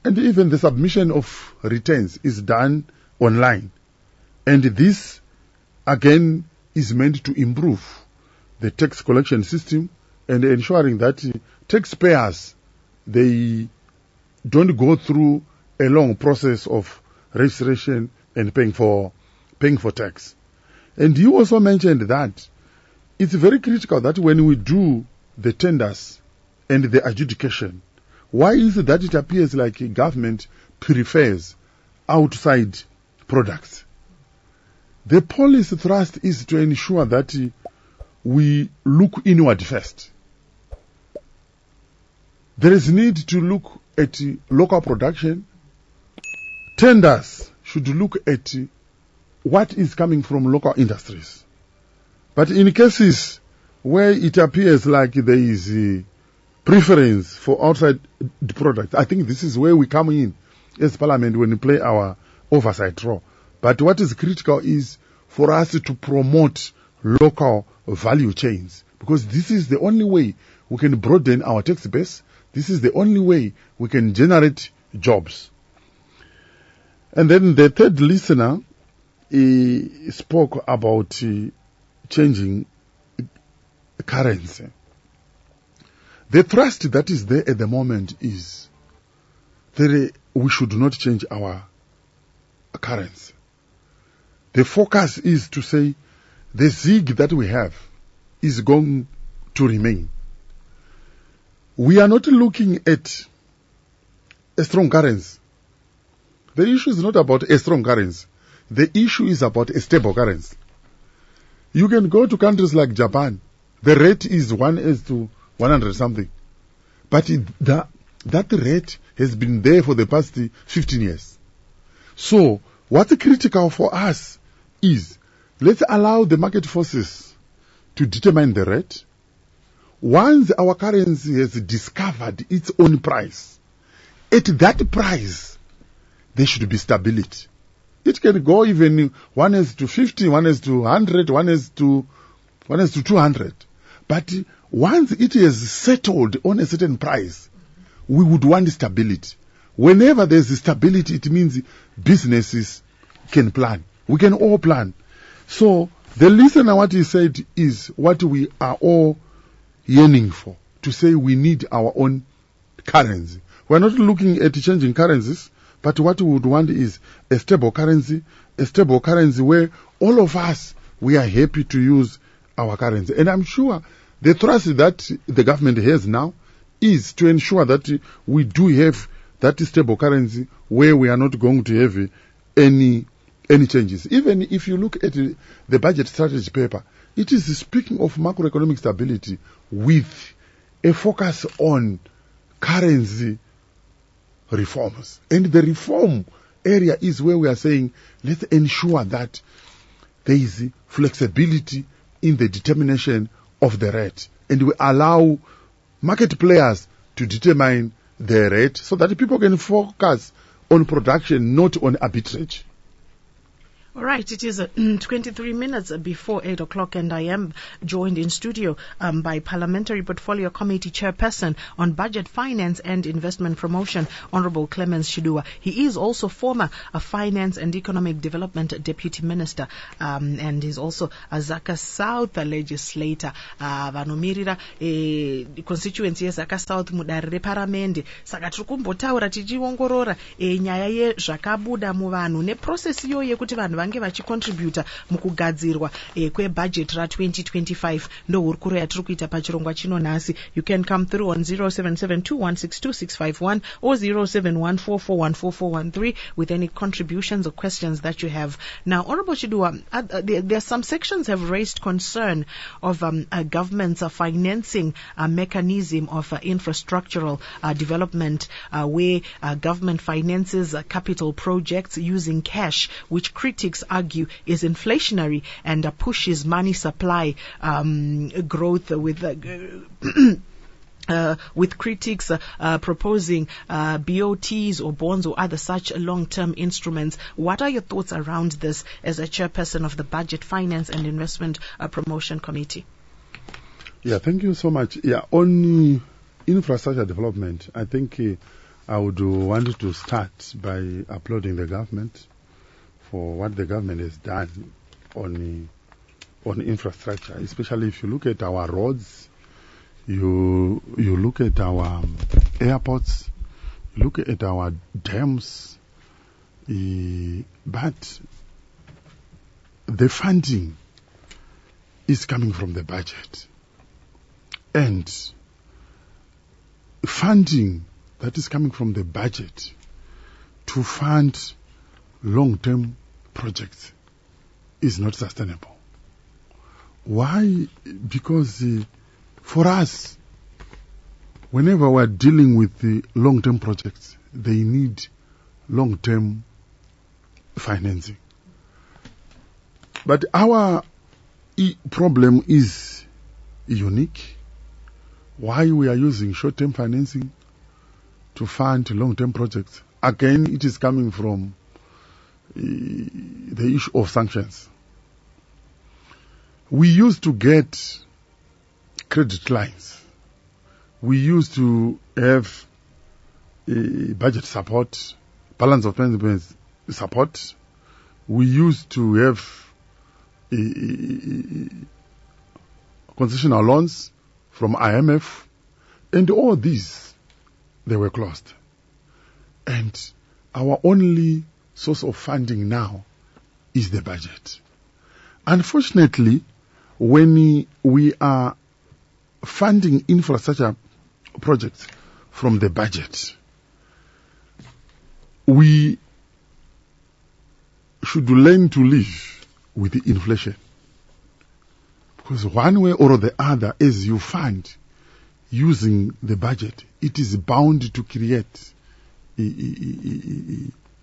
and even the submission of returns is done online. And this, again, is meant to improve the tax collection system and ensuring that taxpayers, they don't go through a long process of registration and paying for tax. And you also mentioned that it's very critical that when we do the tenders and the adjudication, why is it that it appears like government prefers outside products? The policy thrust is to ensure that we look inward first. There is need to look at local production. Tenders should look at what is coming from local industries. But in cases where it appears like there is a preference for outside products, I think this is where we come in as Parliament when we play our oversight role. But what is critical is for us to promote local value chains, because this is the only way we can broaden our tax base. This is the only way we can generate jobs. And then the third listener spoke about changing currency. The thrust that is there at the moment is that we should not change our currency. The focus is to say the ZiG that we have is going to remain. We are not looking at a strong currency. The issue is not about a strong currency. The issue is about a stable currency. You can go to countries like Japan. The rate is 1:100 something. But that rate has been there for the past 15 years. So what's critical for us is, let's allow the market forces to determine the rate. Once our currency has discovered its own price, at that price, there should be stability. It can go even 1:50, 1:100, 1:200. But once it has settled on a certain price, we would want stability. Whenever there's stability, it means businesses can plan. We can all plan. So the listener, what he said is what we are all yearning for, to say we need our own currency. We're not looking at changing currencies, but what we would want is a stable currency where all of us, we are happy to use our currency. And I'm sure the thrust that the government has now is to ensure that we do have that stable currency where we are not going to have any changes. Even if you look at the budget strategy paper, it is speaking of macroeconomic stability with a focus on currency reforms. And the reform area is where we are saying, let's ensure that there is flexibility in the determination of the rate. And we allow market players to determine the rate so that people can focus on production, not on arbitrage. All right, it is 23 minutes before 8 o'clock, and I am joined in studio by Parliamentary Portfolio Committee Chairperson on Budget, Finance and Investment Promotion, Honorable Clemens Chidua. He is also former Finance and Economic Development Deputy Minister, and he's also a Zaka South legislator. Vanomirira constituency yeZaka South mudare reparamende. Saka tiri kumbotaura tichiongorora nyaya yezvakabuda muvanhu neprocess iyo yekuti vanhu vange vachicontributa mukugadzirwa kwebudget ra2025 ndo hurukuro yatiri kuita pachirongwa chino nhasi. You can come through on 0772162651 or 0714414413 with any contributions or questions that you have. Now, Honorable Chidua, there are some sections have raised concern of government's financing mechanism of infrastructural development, where government finances capital projects using cash, which critics argue is inflationary and pushes money supply growth with critics proposing BOTs or bonds or other such long-term instruments. What are your thoughts around this as a chairperson of the Budget, Finance and Investment Promotion Committee? Yeah, thank you so much. Yeah, on infrastructure development, I think I would want to start by applauding the government for what the government has done on infrastructure, especially if you look at our roads, you look at our airports, you look at our dams, but the funding is coming from the budget. And funding that is coming from the budget to fund long-term projects is not sustainable. Why? Because for us, whenever we're dealing with the long-term projects, they need long-term financing. But our problem is unique. Why we are using short-term financing to fund long-term projects? Again, it is coming from the issue of sanctions. We used to get credit lines. We used to have budget support, balance of payments support. We used to have concessional loans from IMF, and all these, they were closed. And our only source of funding now is the budget. Unfortunately, when we are funding infrastructure projects from the budget, we should learn to live with the inflation. Because one way or the other, as you fund using the budget, it is bound to create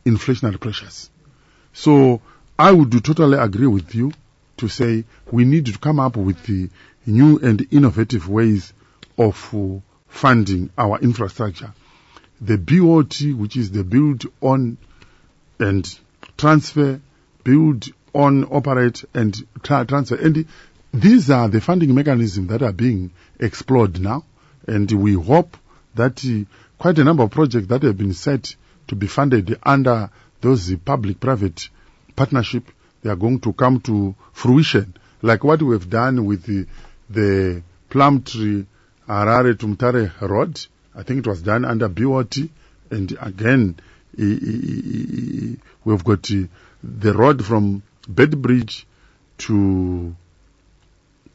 inflationary pressures. So I would totally agree with you to say we need to come up with the new and innovative ways of funding our infrastructure. The BOT, which is the build on and transfer, build on, operate and transfer. And these are the funding mechanisms that are being explored now. And we hope that quite a number of projects that have been set to be funded under those public-private partnership, they are going to come to fruition, like what we have done with the Plumtree Harare to Mutare Road. I think it was done under BOT, and again we've got the road from Bedbridge to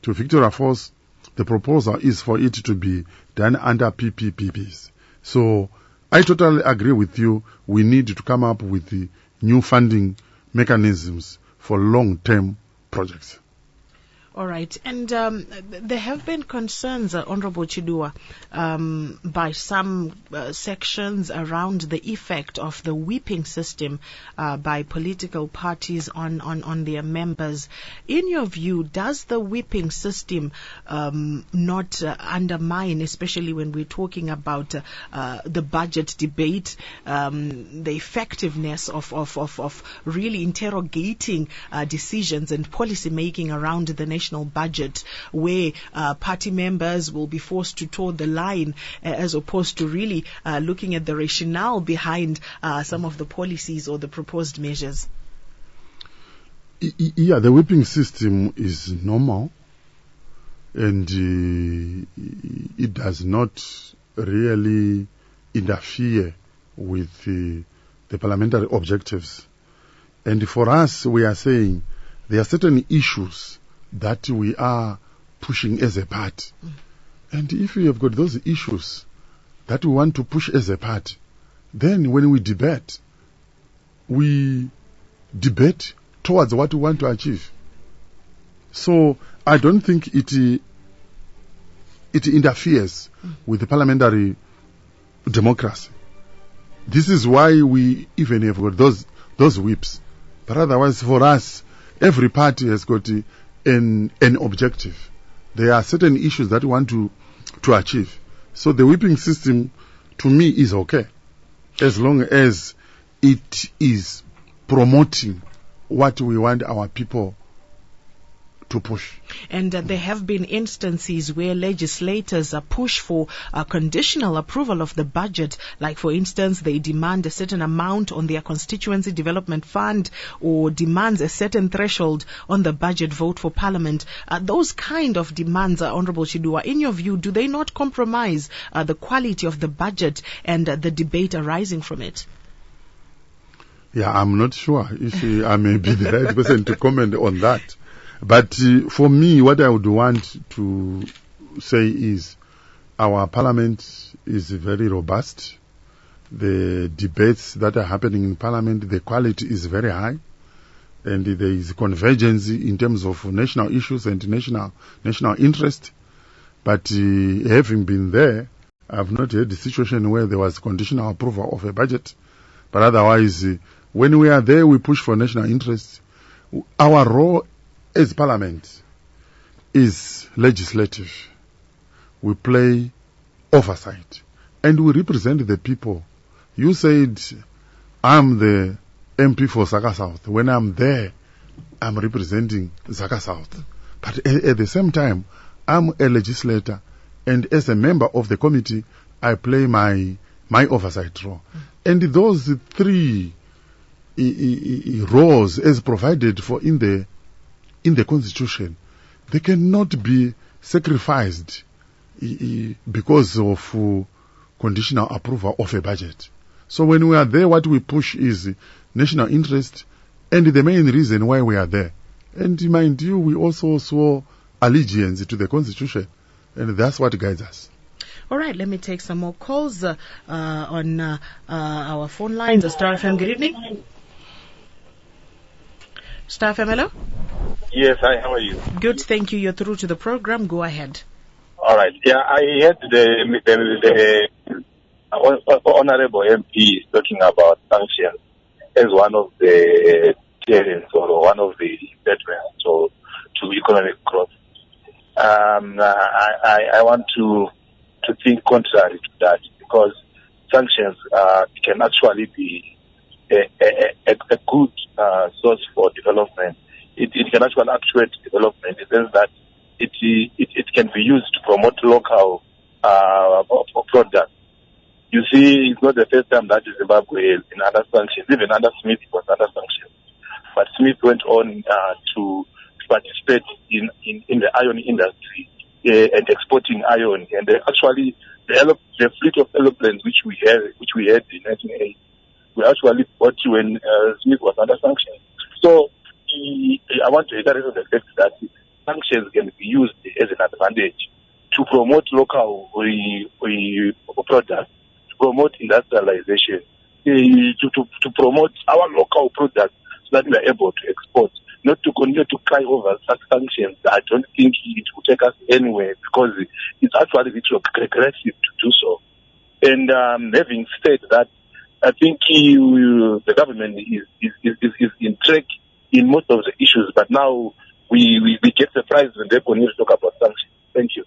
Victoria Falls. The proposal is for it to be done under PPPs. So I totally agree with you. We need to come up with the new funding mechanisms for long-term projects. All right. And there have been concerns, Honorable Chidua, by some sections around the effect of the whipping system by political parties on their members. In your view, does the whipping system not undermine, especially when we're talking about the budget debate, the effectiveness of really interrogating decisions and policy making around the national budget, where party members will be forced to toe the line as opposed to really looking at the rationale behind some of the policies or the proposed measures? Yeah, the whipping system is normal, and it does not really interfere with the parliamentary objectives. And for us, we are saying there are certain issues that we are pushing as a party. And if we have got those issues that we want to push as a party, then when we debate towards what we want to achieve. So I don't think it interferes with the parliamentary democracy. This is why we even have got those whips. But otherwise, for us, every party has got an objective. There are certain issues that we want to achieve. So the whipping system, to me, is okay, as long as it is promoting what we want our people to push. And there have been instances where legislators push for conditional approval of the budget. Like, for instance, they demand a certain amount on their constituency development fund, or demands a certain threshold on the budget vote for parliament. Those kind of demands, Honorable Chidua, in your view, do they not compromise the quality of the budget and the debate arising from it? Yeah, I'm not sure if I may be the right person to comment on that. But for me, what I would want to say is our parliament is very robust. The debates that are happening in parliament, the quality is very high. And there is convergence in terms of national issues and national interest. But having been there, I've not had a situation where there was conditional approval of a budget. But otherwise, when we are there, we push for national interests. Our role as parliament is legislative. We play oversight and we represent the people. You said, I'm the MP for Zaka South. When I'm there, I'm representing Zaka South. But at the same time, I'm a legislator, and as a member of the committee, I play my oversight role. And those three roles, as provided for in the Constitution, they cannot be sacrificed because of conditional approval of a budget. So when we are there, what we push is national interest, and the main reason why we are there. And mind you, we also swore allegiance to the Constitution, and that's what guides us. All right, let me take some more calls on our phone lines. Star FM, good evening. Star FM, hello? Yes, hi, how are you? Good, thank you. You're through to the program. Go ahead. All right. Yeah, I heard the honorable MP talking about sanctions as one of the deterrents or one of the deterrents to economic growth. I want to think contrary to that, because sanctions can actually be a good source for development. It can actually actuate development in the sense that it can be used to promote local products. You see, it's not the first time that Zimbabwe is in under sanctions. Even under Smith was under sanctions. But Smith went on to participate in the iron industry and exporting iron. And actually, the fleet of aeroplanes which we had in 1980 were actually bought when Smith was under sanctions. So I want to reiterate the fact that sanctions can be used as an advantage to promote local products, to promote industrialization, to promote our local products so that we are able to export, not to continue to cry over such sanctions, I don't think it will take us anywhere, because it's actually regressive to do so. And having said that, I think the government is in track in most of the issues, but now we get surprised when they continue to talk about sanctions. Thank you.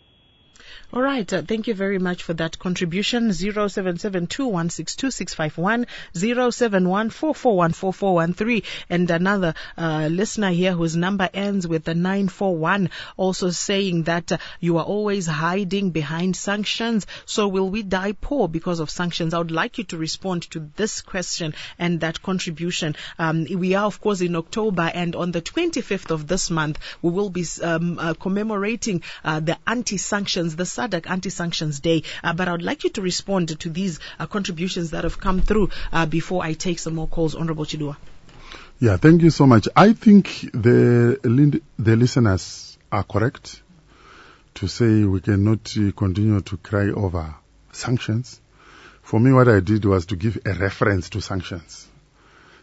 All right. Thank you very much for that contribution. 0772162651, 0714414413. And another listener here whose number ends with the 941 also saying that you are always hiding behind sanctions. So will we die poor because of sanctions? I would like you to respond to this question and that contribution. We are, of course, in October, and on the 25th of this month, we will be commemorating the anti-sanctions, the SADC Anti-Sanctions Day. But I would like you to respond to these contributions that have come through before I take some more calls. Honorable Chidua. Yeah, thank you so much. I think the listeners are correct to say we cannot continue to cry over sanctions. For me, what I did was to give a reference to sanctions.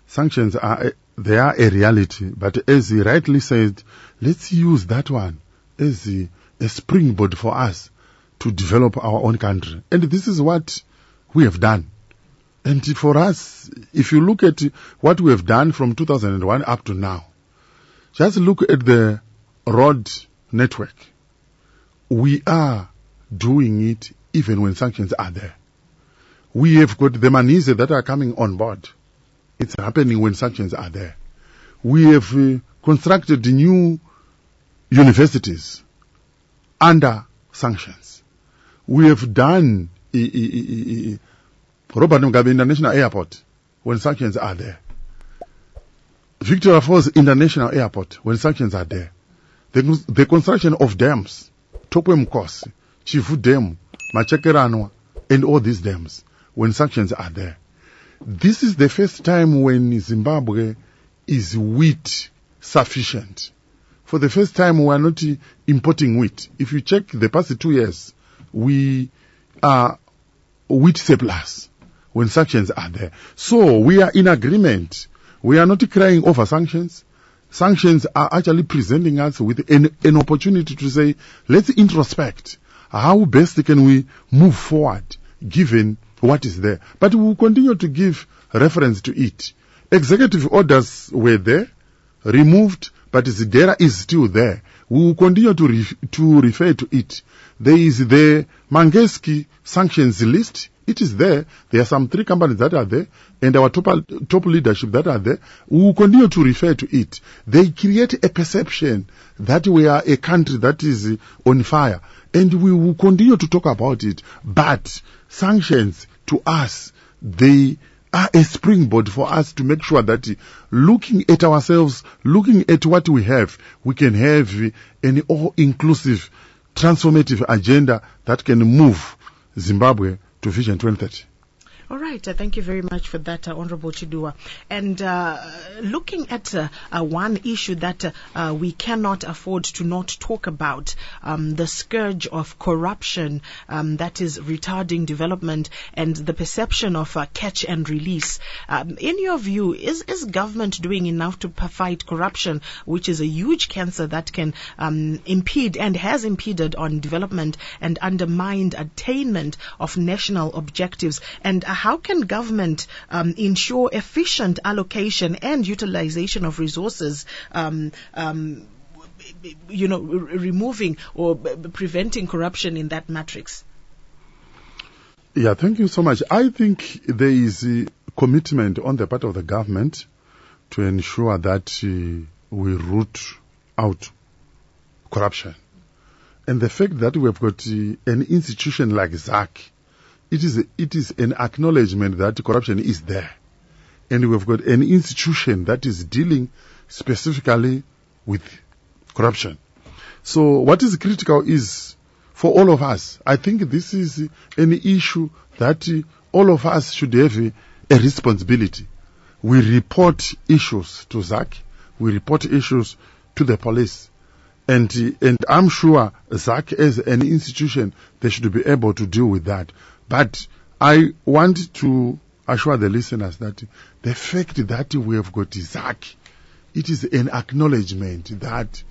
Sanctions are a reality, but as he rightly said, let's use that one as a springboard for us to develop our own country. And this is what we have done. And for us, if you look at what we have done from 2001 up to now, just look at the road network. We are doing it even when sanctions are there. We have got the monies that are coming on board. It's happening when sanctions are there. We have constructed new universities under sanctions. We have done Robert Mugabe International Airport when sanctions are there. Victoria Falls International Airport when sanctions are there. The construction of dams, Tokwe Mkosi, Chifu Dam, Machekeranwa, and all these dams when sanctions are there. This is the first time when Zimbabwe is wheat sufficient. For the first time, we are not importing wheat. If you check the past 2 years, we are wheat surplus when sanctions are there. So we are in agreement. We are not crying over sanctions. Sanctions are actually presenting us with an opportunity to say, let's introspect. How best can we move forward given what is there? But we will continue to give reference to it. Executive orders were there, removed, but Zidera is still there. We will continue to refer to it. There is the Mangeski sanctions list. It is there. There are some 3 companies that are there, and our top leadership that are there. We will continue to refer to it. They create a perception that we are a country that is on fire, and we will continue to talk about it. But sanctions to us, they are a springboard for us to make sure that looking at ourselves, looking at what we have, we can have an all-inclusive, transformative agenda that can move Zimbabwe to Vision 2030. All right. Thank you very much for that, Honorable Chidua. And looking at one issue that we cannot afford to not talk about, the scourge of corruption that is retarding development and the perception of catch and release. In your view, is government doing enough to fight corruption, which is a huge cancer that can impede and has impeded on development and undermined attainment of national objectives? And how can government ensure efficient allocation and utilization of resources, removing or preventing corruption in that matrix? Yeah, thank you so much. I think there is a commitment on the part of the government to ensure that we root out corruption. And the fact that we have got an institution like ZAC, it is an acknowledgement that corruption is there. And we've got an institution that is dealing specifically with corruption. So what is critical is for all of us, I think this is an issue that all of us should have a responsibility. We report issues to ZAC, we report issues to the police. And I'm sure ZAC as an institution, they should be able to deal with that. But I want to assure the listeners that the fact that we have got ZAC it is an acknowledgement that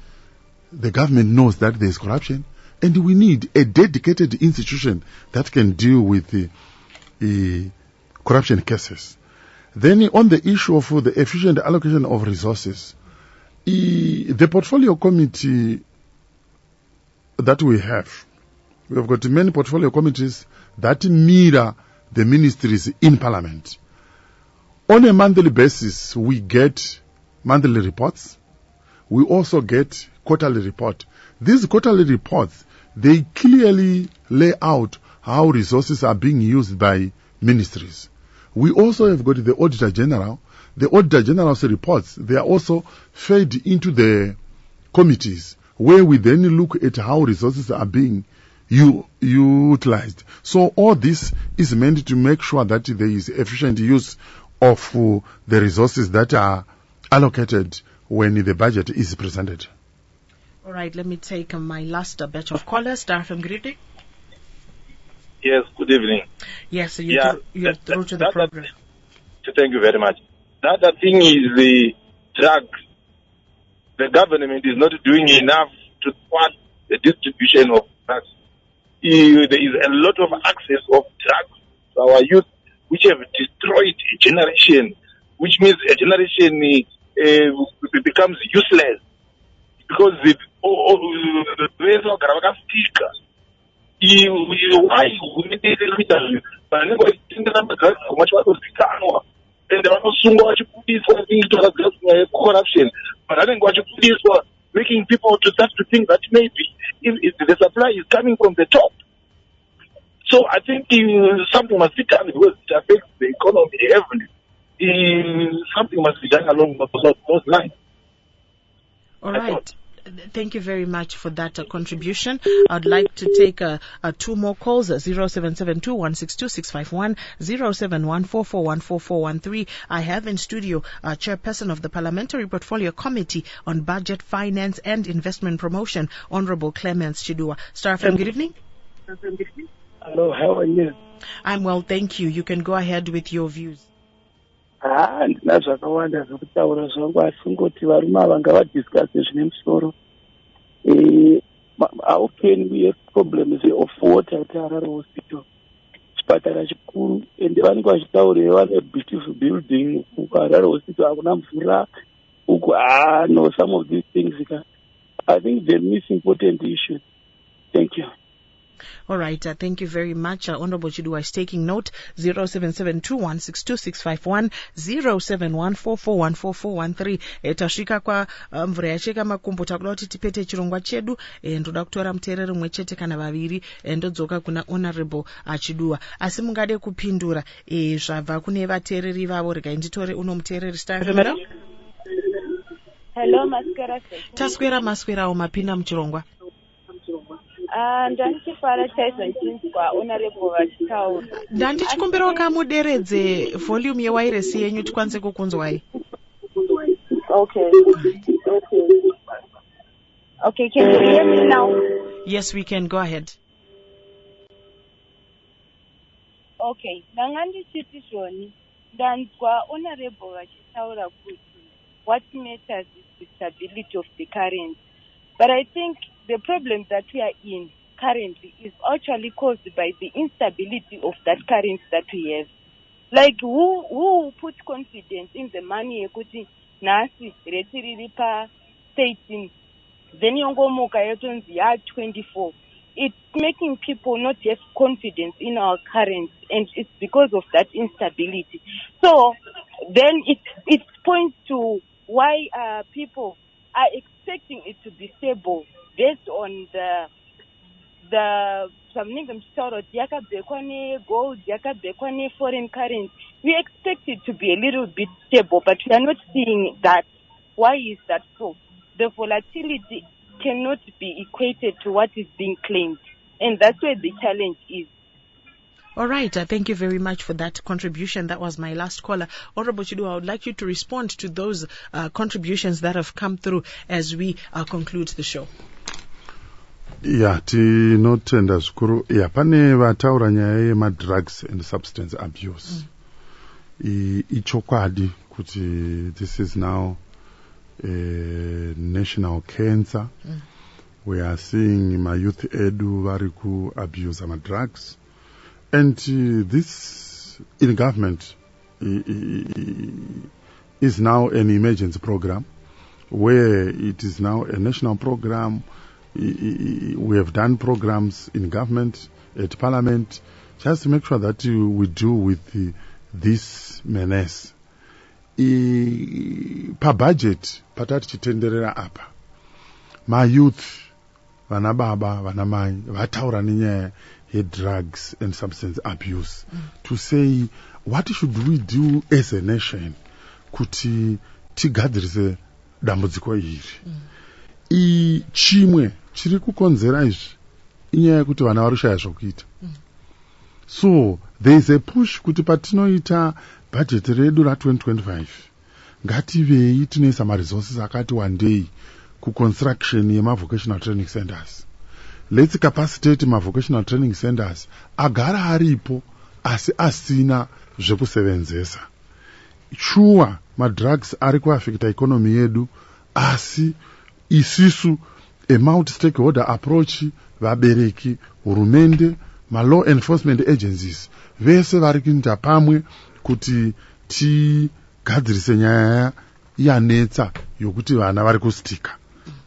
the government knows that there is corruption, and we need a dedicated institution that can deal with the corruption cases. Then on the issue of the efficient allocation of resources, the portfolio committee that we have got many portfolio committees that mirror the ministries in parliament. On a monthly basis, we get monthly reports. We also get quarterly report. These quarterly reports, they clearly lay out how resources are being used by ministries. We also have got the Auditor General. The Auditor General's reports, they are also fed into the committees, where we then look at how resources are being utilized. So all this is meant to make sure that there is efficient use of the resources that are allocated when the budget is presented. All right, let me take my last batch of callers. Star FM, good evening. Yes, good evening. Yes, you're through to the program. Thank you very much. The other thing is the drugs. The government is not doing enough to support the distribution of drugs. There is a lot of access of drugs to our youth, which have destroyed a generation, which means a generation becomes useless because the why and corruption, but I think what you put is for making people to start to think that maybe if the supply is coming from the top. So I think something must be done because it affects the economy heavily. Something must be done along those lines. All right. Thank you very much for that contribution. I'd like to take two more calls, 0772162651, 0714414413. I have in studio Chairperson of the Parliamentary Portfolio Committee on Budget, Finance and Investment Promotion, Honorable Clemens Chidua. Star FM, good evening. Hello, how are you? I'm well, thank you. You can go ahead with your views. Handina zvakawanda zvekutaura zvangu asi kungoti varume ava ngavadiscuse zvine musoro. How can we have problems of water at Harare Hospital? Chipatara chikuru ende vanenge vachitaura vane beautiful building uku Harare Hospital hakuna mvura uku no, some of these things I think they're missing important issues. Thank you. All right, thank you very much. Honorable Chidua is taking note. 0772162651, 0714414413. Tasvika kwa mvura yacheka makumbo takuda kuti tipete chirongwa chedu. Ndoda kutora muteereri mumwe chete kana vaviri ndodzoka kuna Honorable Chidua. Asi mungade kupindura zvabva kune vateereri vavo. Regai nditore uno muteereri. Hello. Hello, Masquera. Taswera maswerawo mapinda muchirongwa. Ndandichifara chaizvo ndichinzwa Honorable vachitaura. Ndandichikumbira wakamuderedze volume yewairesi yenyu tikwanise kukunzwai. Okay, can you hear me now? Yes, we can. Go ahead. Okay, ndanga ndichiti zvoni ndanzwa Honorable vachitaura kuti what matters is the stability of the currency. But I think the problem that we are in currently is actually caused by the instability of that currency that we have. Like who put confidence in the money ekuti nasi reti riri pa 13 then yongomuka yotonzi ya 24. It's making people not have confidence in our currency, and it's because of that instability. So then it points to why people are expecting it to be stable based on the gold, foreign currency. We expect it to be a little bit stable, but we are not seeing that. Why is that so? The volatility cannot be equated to what is being claimed, and that's where the challenge is. All right, thank you very much for that contribution. That was my last caller. Honorable Chidua, I would like you to respond to those contributions that have come through as we conclude the show. Yeah, tinotenda zvikuru. Yeah, pane vataura nyaya yema-drugs and substance abuse. Ichokwadi kuti this is now national cancer. We are seeing my youth edu variku abuse my drugs. And this in government is now an emergency program where it is now a national program. We have done programs in government, at parliament, just to make sure that we deal with this menace. Pa budget, patati chitenderera apa. My youth, vana baba, vana mai, vataura ninyaya drugs and substance abuse. To say, what should we do as a nation kuti tigadzirize dambudziko iri? Chimwe chiri kukonzera izvi inyaya yekuti vana varushaya zvokuita. So there is a push kuti patinoita budget redu ra2025 ngativei tinoisa maresources akati wandei kuconstruction yema-vocational training centers. Let's capacitate ma-vocational training centers agara aripo asi asina zvekusevenzesa. Sure, madrugs ari kuaffecta economy yedu, asi isisu a multi-stakeholder approach, vabereki, hurumende, ma-law enforcement agencies vese vari kuita pamwe kuti tigadzirise nyaya yanetsa yokuti vana vari kustika.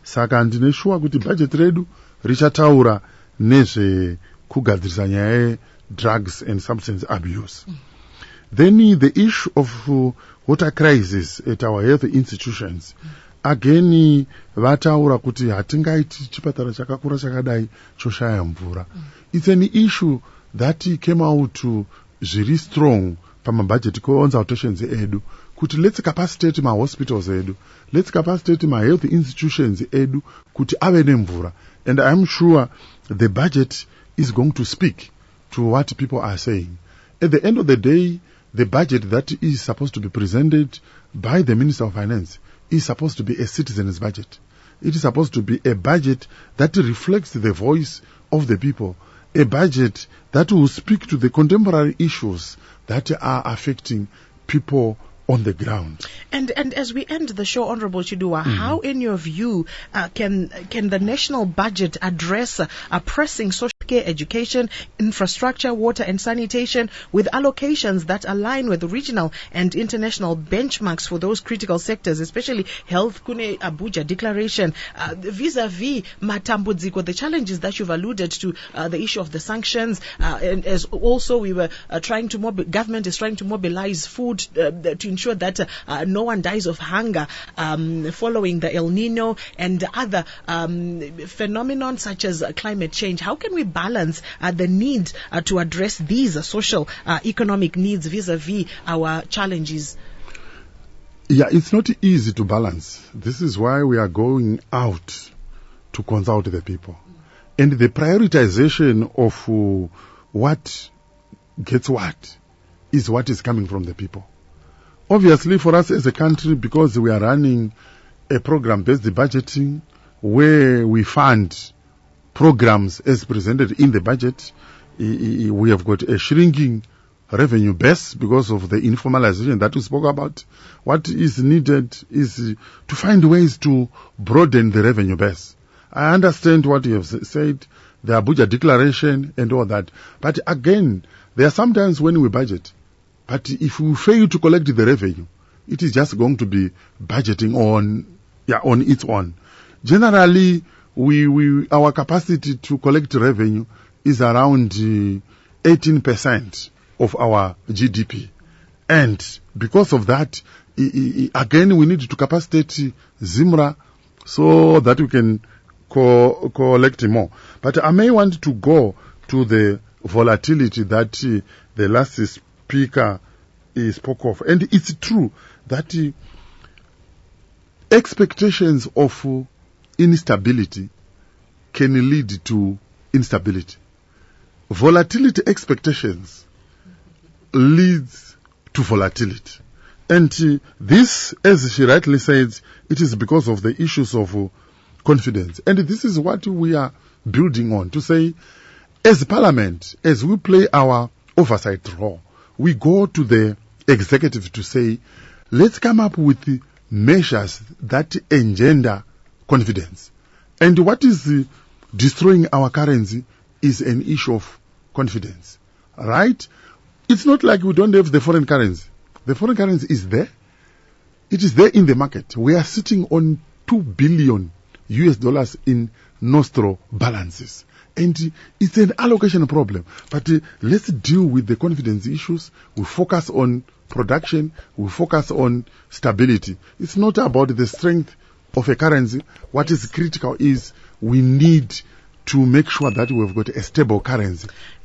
Saka ndine sure kuti budget redu richataura nezve kugadzirisa nyaya drugs and substance abuse. Then the issue of water crisis at our health institutions. Again, vataura kuti hatingaiti chipatara chakakura chakadai choshaya mvura. It's an issue that came out very strong from a budget consultations edu. Kuti let's capacitate my hospitals edu. Let's capacitate my health institutions edu. Kuti ave nemvura. And I'm sure the budget is going to speak to what people are saying. At the end of the day, the budget that is supposed to be presented by the Minister of Finance is supposed to be a citizen's budget. It is supposed to be a budget that reflects the voice of the people, a budget that will speak to the contemporary issues that are affecting people on the ground. And as we end the show, Honorable Chidua, how, in your view, can the national budget address pressing social care, education, infrastructure, water and sanitation with allocations that align with regional and international benchmarks for those critical sectors, especially health, Kune Abuja Declaration, vis-a-vis Matambudziko, the challenges that you've alluded to, the issue of the sanctions, and as also we were trying to government is trying to mobilize food to ensure that no one dies of hunger following the El Nino and other phenomenon such as climate change. How can we balance the need to address these social economic needs vis-a-vis our challenges? Yeah, it's not easy to balance. This is why we are going out to consult the people. And the prioritization of what gets what is what is coming from the people. Obviously, for us as a country, because we are running a program-based budgeting where we fund programs as presented in the budget, we have got a shrinking revenue base because of the informalization that we spoke about. What is needed is to find ways to broaden the revenue base. I understand what you have said, the Abuja Declaration and all that. But again, there are sometimes when we budget, but if we fail to collect the revenue, it is just going to be budgeting on its own. Generally, our capacity to collect revenue is around 18% of our GDP. And because of that, again, we need to capacitate ZIMRA so that we can collect more. But I may want to go to the volatility that the last speaker spoke of. And it's true that expectations of instability can lead to instability. Volatility expectations leads to volatility. And this, as she rightly says, it is because of the issues of confidence. And this is what we are building on, to say, as Parliament, as we play our oversight role, we go to the executive to say, let's come up with measures that engender confidence. And what is destroying our currency is an issue of confidence, right? It's not like we don't have the foreign currency. The foreign currency is there. It is there in the market. We are sitting on $2 billion in nostro balances. And it's an allocation problem. But let's deal with the confidence issues. We focus on production. We focus on stability. It's not about the strength of a currency. What is critical is we need to make sure that we've got a stable currency.